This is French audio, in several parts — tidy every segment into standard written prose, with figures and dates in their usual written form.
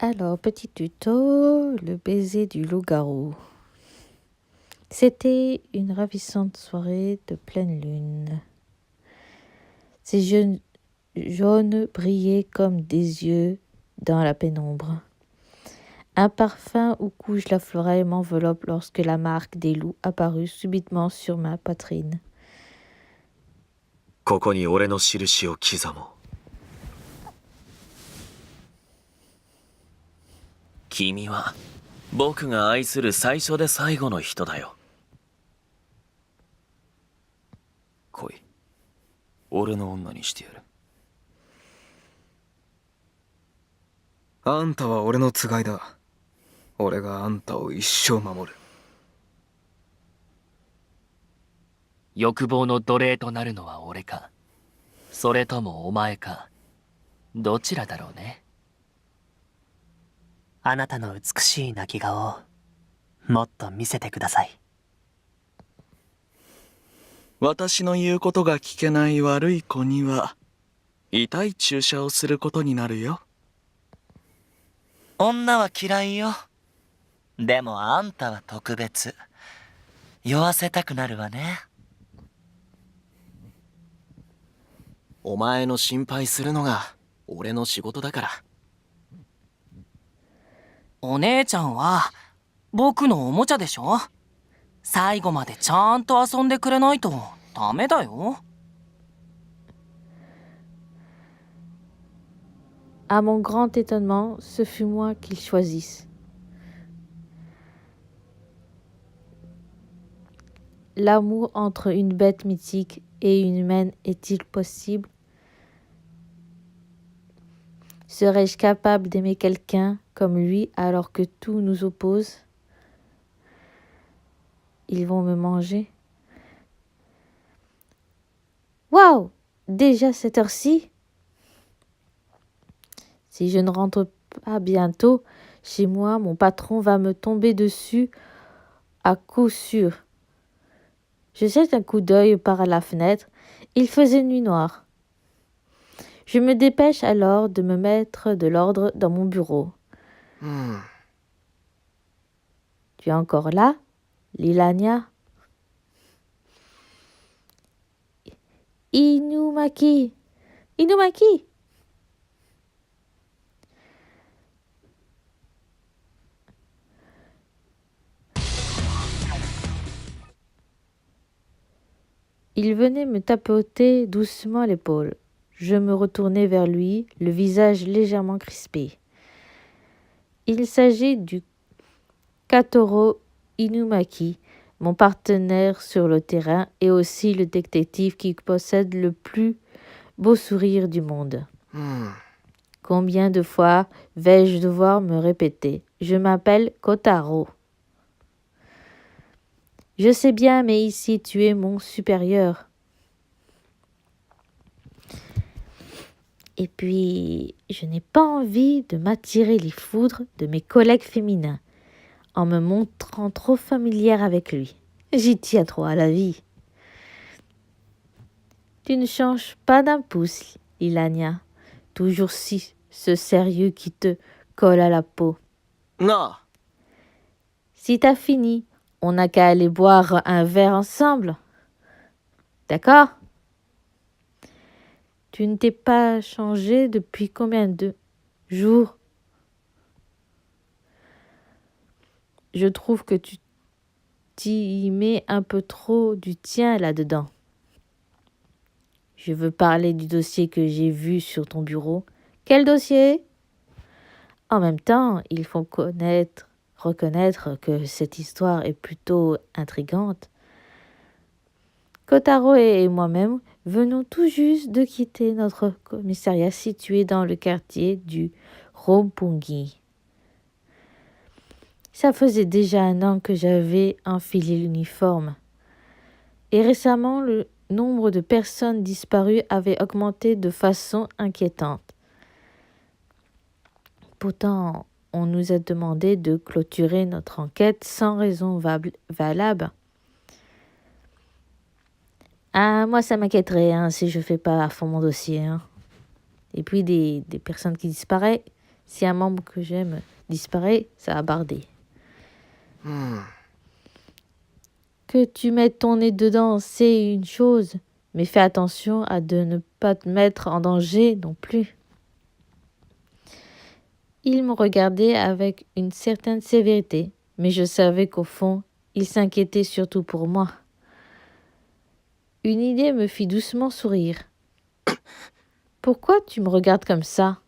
Alors, petit tuto, le baiser du loup-garou. C'était une ravissante soirée de pleine lune. Ses yeux jaunes brillaient comme des yeux dans la pénombre. Un parfum où couche la forêt m'enveloppe lorsque la marque des loups apparut subitement sur ma poitrine. ここに俺の印を刻もう。君は僕が愛する最初で最後の人だよ。来い。俺の女にしてやる。あんたは俺のつがいだ。俺があんたを一生守る。欲望の奴隷となるのは俺か、それともお前か、どちらだろうね。あなたの美しい泣き顔をもっと見せてください。私の言うことが聞けない悪い子には痛い注射をすることになるよ。女は嫌いよ。でもあんたは特別。酔わせたくなるわね。お前の心配するのが俺の仕事だから。お姉ちゃんは僕のおもちゃでしょ。最後までちゃんと遊んでくれないとダメだよ。À mon grand étonnement, ce fut moi qu'ils choisissent. L'amour entre une bête mythique et une humaine est-il possible? Serais-je capable d'aimer quelqu'un comme lui alors que tout nous oppose? Ils vont me manger. Waouh! Déjà cette heure-ci? Si je ne rentre pas bientôt chez moi, mon patron va me tomber dessus à coup sûr. Je jette un coup d'œil par la fenêtre. Il faisait nuit noire. Je me dépêche alors de me mettre de l'ordre dans mon bureau. Tu es encore là, Lilania? Inumaki! Inumaki! Il venait me tapoter doucement l'épaule. Je me retournai vers lui, le visage légèrement crispé. Il s'agit du Katoro Inumaki, mon partenaire sur le terrain et aussi le détective qui possède le plus beau sourire du monde. Combien de fois vais-je devoir me répéter? Je m'appelle Kotaro. Je sais bien, mais ici tu es mon supérieur. Et puis, je n'ai pas envie de m'attirer les foudres de mes collègues féminins en me montrant trop familière avec lui. J'y tiens trop à la vie. Tu ne changes pas d'un pouce, Ilania. Toujours ce sérieux qui te colle à la peau. Non. Si t'as fini, on n'a qu'à aller boire un verre ensemble. D'accord? Tu ne t'es pas changé depuis combien de jours? Je trouve que tu t'y mets un peu trop du tien là-dedans. Je veux parler du dossier que j'ai vu sur ton bureau. Quel dossier? En même temps, il faut reconnaître que cette histoire est plutôt intrigante. Kotaro et moi-même venons tout juste de quitter notre commissariat situé dans le quartier du Roppongi. Ça faisait déjà 1 an que j'avais enfilé l'uniforme. Et récemment, le nombre de personnes disparues avait augmenté de façon inquiétante. Pourtant, on nous a demandé de clôturer notre enquête sans raison valable. Ah, moi, ça m'inquiéterait si je fais pas à fond mon dossier. Et puis, des personnes qui disparaissent, Si un membre que j'aime disparaît, ça va barder. うん Que tu mettes ton nez dedans, c'est une chose, mais fais attention à de ne pas te mettre en danger non plus. Il me regardait avec une certaine sévérité, mais je savais qu'au fond, il s'inquiétait surtout pour moi. Une idée me fit doucement sourire. Pourquoi tu me regardes comme ça?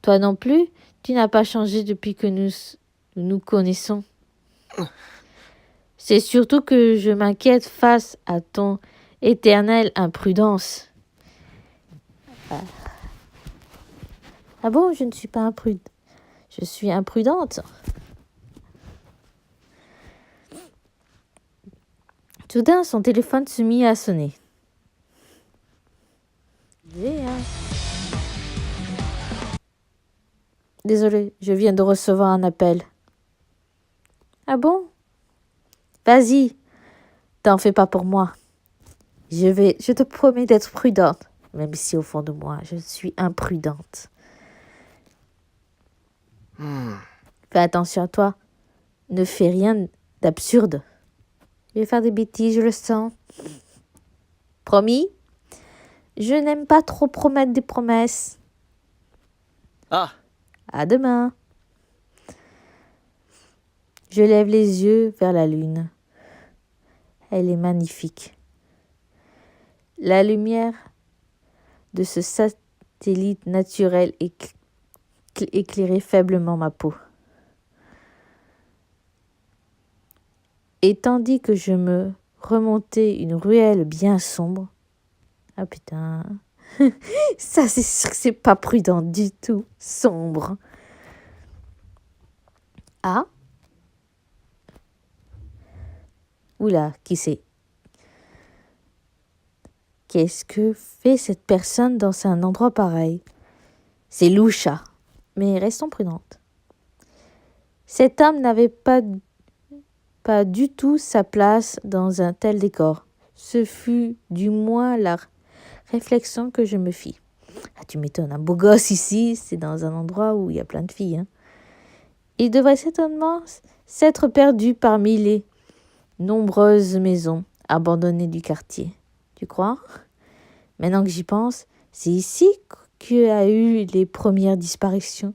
Toi non plus, tu n'as pas changé depuis que nous connaissons. C'est surtout que je m'inquiète face à ton éternelle imprudence. Ah bon, je ne suis pas imprudente. Je suis imprudente. Soudain, son téléphone se mit à sonner. Désolée, je viens de recevoir un appel. Ah bon? Vas-y, t'en fais pas pour moi. Je te promets d'être prudente, même si au fond de moi, je suis imprudente. うん Fais attention à toi. Ne fais rien d'absurde. Je vais faire des bêtises, je le sens. Promis? Je n'aime pas trop promettre des promesses. あ、 À demain. Je lève les yeux vers la lune. Elle est magnifique. La lumière de ce satellite naturel éclairait faiblement ma peau. Et tandis que je me remontais une ruelle bien sombre, ah putain, ça c'est sûr que c'est pas prudent du tout, sombre. Ah, oula, qui c'est? Qu'est-ce que fait cette personne dans un endroit pareil? C'est Loucha, mais restons prudentes. Cet homme n'avait pas du tout sa place dans un tel décor. Ce fut du moins la réflexion que je me fis. Ah, tu m'étonnes, un beau gosse ici, c'est dans un endroit où il y a plein de filles. Hein. Il devrait certainement s'être perdu parmi les nombreuses maisons abandonnées du quartier. Tu crois? Maintenant que j'y pense, c'est ici qu'il y a eu les premières disparitions.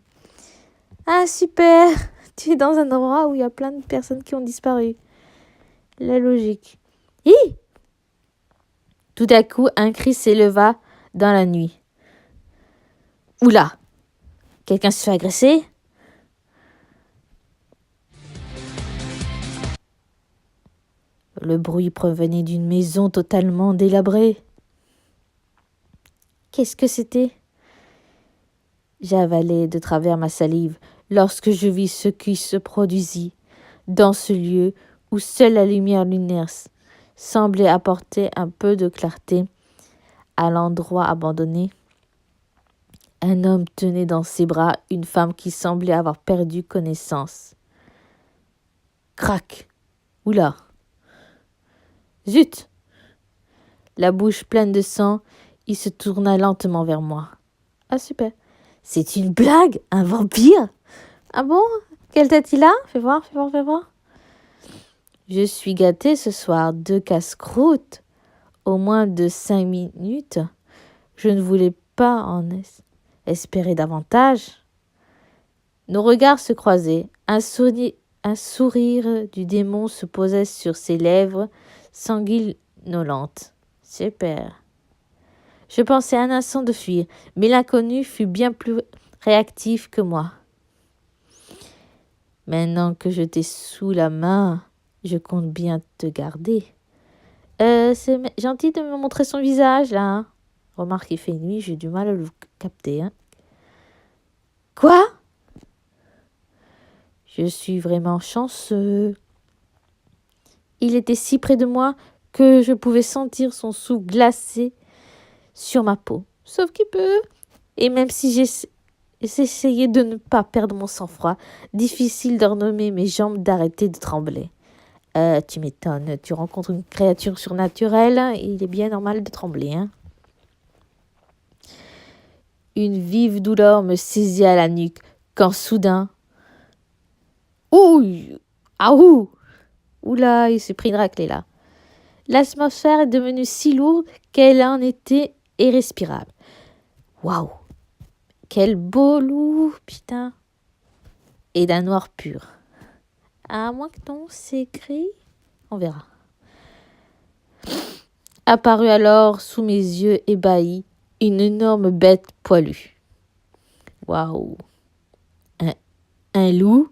Ah, super! Tu es dans un endroit où il y a plein de personnes qui ont disparu. La logique. Hi! Tout à coup, un cri s'éleva dans la nuit. Oula! Quelqu'un se fait agresser? Le bruit provenait d'une maison totalement délabrée. Qu'est-ce que c'était? J'avalais de travers ma salive lorsque je vis ce qui se produisit dans ce lieu où seule la lumière lunaire semblait apporter un peu de clarté à l'endroit abandonné. Un homme tenait dans ses bras une femme qui semblait avoir perdu connaissance. Crac! Oula! Zut! La bouche pleine de sang, il se tourna lentement vers moi. Ah super! C'est une blague? Un vampire? Ah bon? Quelle tête il a? Fais voir, fais voir, fais voir. Je suis gâtée ce soir, 2 casse-croûtes, au moins de 5 minutes. Je ne voulais pas en espérer davantage. Nos regards se croisaient. Un sourire du démon se posait sur ses lèvres sanguinolentes. Super. Je pensais un instant de fuir, mais l'inconnu fut bien plus réactif que moi. Maintenant que je t'ai sous la main, je compte bien te garder. C'est gentil de me montrer son visage, là. Hein. Remarque, il fait nuit, j'ai du mal à le capter. Hein. Quoi? Je suis vraiment chanceux. Il était si près de moi que je pouvais sentir son souffle glacé sur ma peau. Sauf qu'il peut. Et même si j'essayais de ne pas perdre mon sang-froid, difficile d'ordonner mes jambes d'arrêter de trembler. Tu m'étonnes, tu rencontres une créature surnaturelle, il est bien normal de trembler. Hein. Une vive douleur me saisit à la nuque quand soudain... Ouh! Ah ouh! Oula, il s'est pris une raclée là. L'atmosphère est devenue si lourde qu'elle en était irrespirable. Waouh! Quel beau loup, putain! Et d'un noir pur. À moins que non, c'est gris. On verra. Apparut alors sous mes yeux ébahis une énorme bête poilue. Waouh! Un loup?